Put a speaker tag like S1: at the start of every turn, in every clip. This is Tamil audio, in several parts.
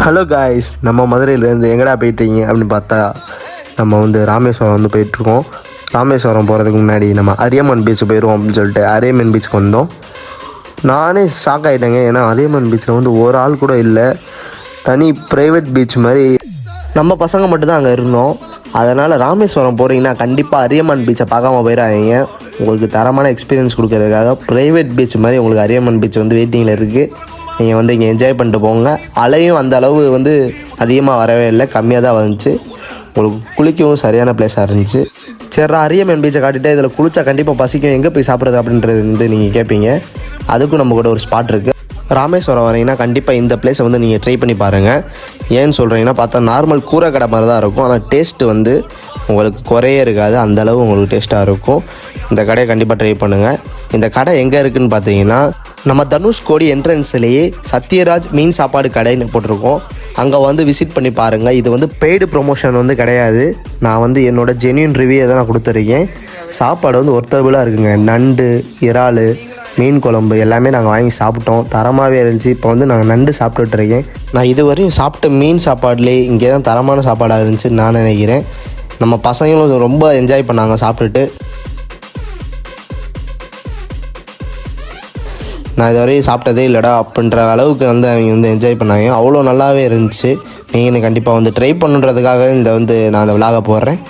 S1: ஹலோ காய்ஸ், நம்ம மதுரையிலேருந்து எங்கடா போயிட்டீங்க அப்படின்னு பார்த்தா நம்ம ராமேஸ்வரம் போயிட்டுருக்கோம். ராமேஸ்வரம் போகிறதுக்கு முன்னாடி நம்ம அதியமான் பீச் போயிடுவோம் அப்படின்னு சொல்லிட்டு அதியமான் பீச்சுக்கு வந்தோம். நானே ஷாக் ஆகிட்டேங்க. ஏன்னா அதியமான் பீச்சில் ஒரு ஆள் கூட இல்லை. தனி ப்ரைவேட் பீச் மாதிரி நம்ம பசங்க மட்டும்தான் அங்கே இருந்தோம். அதனால் ராமேஸ்வரம் போகிறீங்கன்னா கண்டிப்பாக அதியமான் பீச்சை பார்க்காம போயிடாதீங்க. உங்களுக்கு தரமான எக்ஸ்பீரியன்ஸ் கொடுக்கறதுக்காக ப்ரைவேட் பீச் மாதிரி உங்களுக்கு அதியமான் பீச் வெயிட்டிங்கில் இருக்குது. நீங்கள் இங்கே என்ஜாய் பண்ணிட்டு போங்க. அலையும் அந்த அளவு அதிகமாக வரவே இல்லை, கம்மியாக தான் வந்துச்சு. உங்களுக்கு குளிக்கவும் சரியான பிளேஸாக இருந்துச்சு. சரி, அதியமான் பீச்சை காட்டிட்டு இதில் குளிச்சா கண்டிப்பாக பசிக்கும், எங்கே போய் சாப்பிட்றது அப்படின்றது நீங்கள் கேட்பீங்க. அதுக்கும் நம்ம கூட ஒரு ஸ்பாட் இருக்குது. ராமேஸ்வரம் வரீங்கன்னா கண்டிப்பாக இந்த பிளேஸை நீங்கள் ட்ரை பண்ணி பாருங்கள். ஏன்னு சொல்கிறீங்கன்னா பார்த்தா நார்மல் கூரை கடை மாதிரி தான் இருக்கும். ஆனால் டேஸ்ட்டு உங்களுக்கு குறையே இருக்காது, அந்தளவு உங்களுக்கு டேஸ்ட்டாக இருக்கும். இந்த கடையை கண்டிப்பாக ட்ரை பண்ணுங்கள். இந்த கடை எங்கே இருக்குதுன்னு பார்த்தீங்கன்னா நம்ம தனுஷ்கோடி என்ட்ரன்ஸ்லேயே சத்யராஜ் மீன் சாப்பாடு கடைன்னு போட்டிருக்கோம். அங்கே விசிட் பண்ணி பாருங்கள். இது பெய்டு ப்ரொமோஷன் கிடையாது. நான் என்னோட ஜென்யூன் ரிவ்யூ தான் நான் கொடுத்துருக்கேன். சாப்பாடு ஒர்த்தபிளாக இருக்குங்க. நண்டு, இறால், மீன் குழம்பு எல்லாமே நாங்கள் வாங்கி சாப்பிட்டோம். தரமாகவே இருந்துச்சு. இப்போ நாங்கள் நண்டு சாப்பிட்டுட்ருக்கேன். நான் இதுவரையும் சாப்பிட்ட மீன் சாப்பாடுலேயே இங்கே தான் தரமான சாப்பாடாக இருந்துச்சுன்னு நான் நினைக்கிறேன். நம்ம பசங்களும் ரொம்ப என்ஜாய் பண்ணாங்க சாப்பிட்டுட்டு. நான் இதுவரையும் சாப்பிட்டதே இல்லைடா அப்படின்ற அளவுக்கு அவங்க என்ஜாய் பண்ணாங்க. அவ்வளோ நல்லாவே இருந்துச்சு. நீங்கள் கண்டிப்பாக ட்ரை பண்ணுன்றதுக்காக நான் அந்த விலாக போடுறேன்.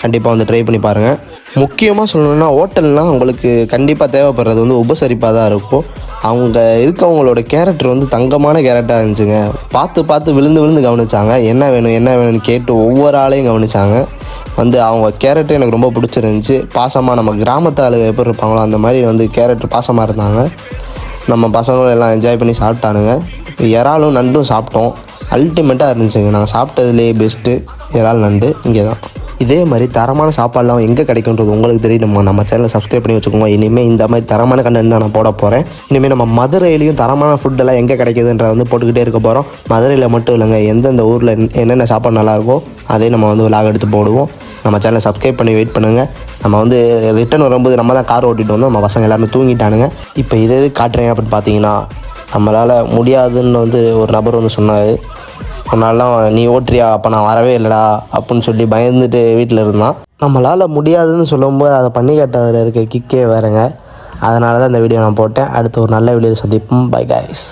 S1: கண்டிப்பாக ட்ரை பண்ணி பாருங்கள். முக்கியமாக சொல்லணுன்னா ஹோட்டல்னால் உங்களுக்கு கண்டிப்பாக தேவைப்படுறது உபசரிப்பாக தான் இருக்கும். அவங்க இருக்கவங்களோட கேரக்டர் தங்கமான கேரக்டராக இருந்துச்சுங்க. பார்த்து விழுந்து கவனிச்சாங்க. என்ன வேணும்னு கேட்டு ஒவ்வொரு ஆளையும் கவனிச்சாங்க. அவங்க கேரக்டர் எனக்கு ரொம்ப பிடிச்சிருந்துச்சி. பாசமாக நம்ம கிராமத்து ஆளுங்க எப்படி இருப்பாங்களோ அந்த மாதிரி கேரக்டர் பாசமாக இருந்தாங்க. நம்ம பசங்களும் எல்லாம் என்ஜாய் பண்ணி சாப்பிட்டானுங்க. இறாலும் நண்டும் சாப்பிட்டோம். அல்டிமேட்டாக இருந்துச்சுங்க. நாங்கள் சாப்பிட்டதுலேயே பெஸ்ட்டு இறால் நண்டு இங்கே தான். இதே மாதிரி தரமான சாப்பாடுலாம் எங்கே கிடைக்குன்றது உங்களுக்கு தெரியணுமா? நம்ம சேனலை சப்ஸ்கிரைப் பண்ணி வச்சுக்கோங்க. இனிமேல் இந்த மாதிரி தரமான கண்டென்ட் தான் நான் போட போகிறேன். இனிமேல் நம்ம மதுரையிலையும் தரமான ஃபுட்டெல்லாம் எங்கே கிடைக்குதுன்ற போட்டுக்கிட்டே இருக்க போகிறோம். மதுரையில் மட்டும் இல்லைங்க, எந்தெந்த ஊரில் என்னென்ன சாப்பாடு நல்லாயிருக்கோ அதே நம்ம விலாக் எடுத்து போடுவோம். நம்ம சேனலை சப்ஸ்கிரைப் பண்ணி வெயிட் பண்ணுங்கள். நம்ம ரிட்டன் வரும்போது நம்ம தான் கார் ஓட்டிகிட்டு வந்தோம். நம்ம பசங்க எல்லாருமே தூங்கிட்டானுங்க. இப்போ இது காட்டுறேன் அப்படின்னு பார்த்தீங்கன்னா, நம்மளால் முடியாதுன்னு ஒரு நபர் சொன்னார். ஒரு நாள்லாம் நீ ஓட்டுறியா, அப்போ நான் வரவே இல்லைடா அப்படின்னு சொல்லி பயந்துட்டு வீட்டில் இருந்தான். நம்மளால் முடியாதுன்னு சொல்லும்போது அதை பண்ணி காட்டுறதுல இருக்க கிக்கே வேறுங்க. அதனால தான் இந்த வீடியோ நான் போட்டேன். அடுத்து ஒரு நல்ல வீடியோ சந்திப்போம். By guys.